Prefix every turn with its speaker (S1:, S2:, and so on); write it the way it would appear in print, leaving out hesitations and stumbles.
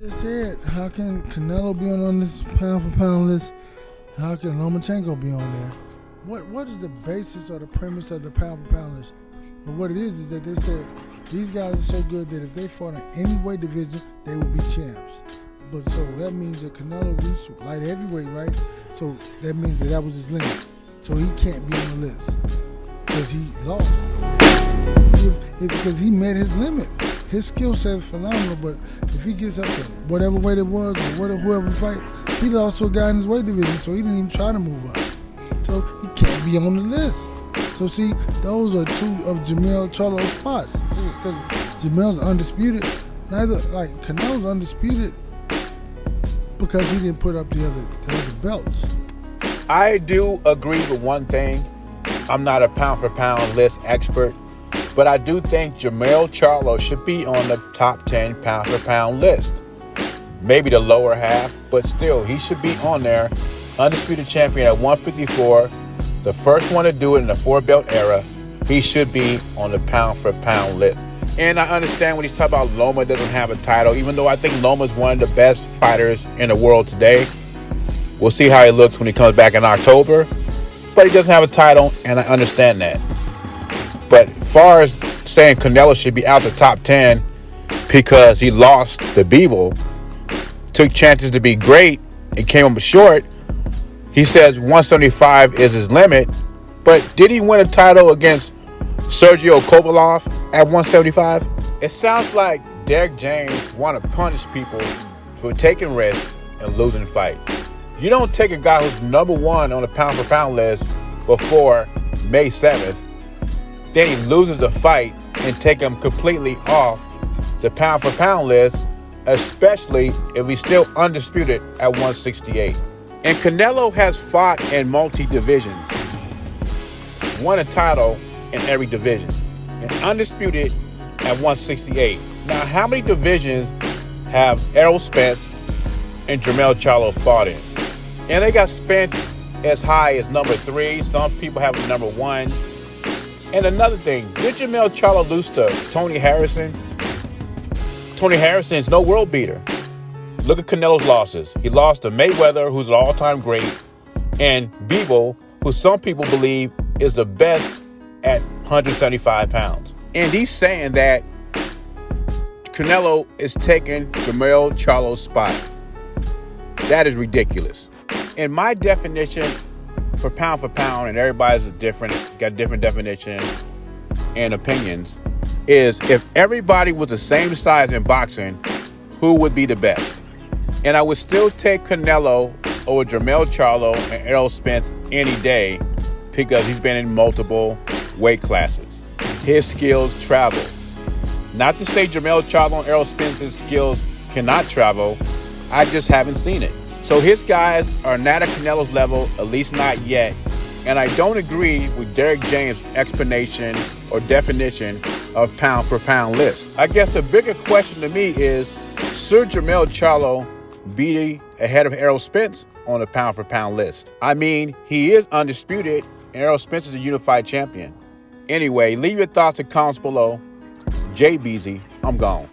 S1: Just said, how can Canelo be on this pound for pound list? How can Lomachenko be on there? What is the basis or the premise of the pound for pound list? But what it is that they said these guys are so good that if they fought in any weight division, they would be champs. But so that means that Canelo reached light heavyweight, right? So that means that was his limit. So he can't be on the list because he lost. Because he met his limit. His skill set is phenomenal, but if he gets up to whatever weight it was or whoever fight, he lost to a guy in his weight division, so he didn't even try to move up. So he can't be on the list. So see, those are two of Jermell Charlo's spots. Because Jermell's undisputed. Canelo's undisputed because he didn't put up the other belts.
S2: I do agree with one thing. I'm not a pound for pound list expert, but I do think Jermell Charlo should be on the top 10 pound for pound list. Maybe the lower half, but still, he should be on there. Undisputed champion at 154, the first one to do it in the 4-belt era. He should be on the pound for pound list. And I understand when he's talking about Loma doesn't have a title, even though I think Loma's one of the best fighters in the world today. We'll see how he looks when he comes back in October. But he doesn't have a title, and I understand that. But as far as saying Canelo should be out the top 10 because he lost to Bivol, took chances to be great and came up short, he says 175 is his limit. But did he win a title against Sergio Kovalev at 175? It sounds like Derek James want to punish people for taking risks and losing fights. You don't take a guy who's number one on the pound for pound list before May 7th, then he loses the fight and take him completely off the pound for pound list, especially if he's still undisputed at 168. And Canelo has fought in multi-divisions, won a title in every division, and undisputed at 168. Now, how many divisions have Errol Spence and Jermell Charlo fought in? And they got Spence as high as number 3. Some people have him number 1. And another thing, did Jermell Charlo lose to Tony Harrison? Tony Harrison's no world beater. Look at Canelo's losses. He lost to Mayweather, who's an all-time great, and Bivol, who some people believe is the best at 175 pounds. And he's saying that Canelo is taking Jermell Charlo's spot. That is ridiculous. In my definition for pound, and everybody's got different definitions and opinions, is if everybody was the same size in boxing, who would be the best? And I would still take Canelo over Jermell Charlo and Errol Spence any day because he's been in multiple weight classes. His skills travel. Not to say Jermell Charlo and Errol Spence's skills cannot travel, I just haven't seen it. So his guys are not at Canelo's level, at least not yet. And I don't agree with Derek James' explanation or definition of pound for pound list. I guess the bigger question to me is, should Jermell Charlo be ahead of Errol Spence on the pound for pound list? I mean, he is undisputed. Errol Spence is a unified champion. Anyway, leave your thoughts and comments below. JBZ, I'm gone.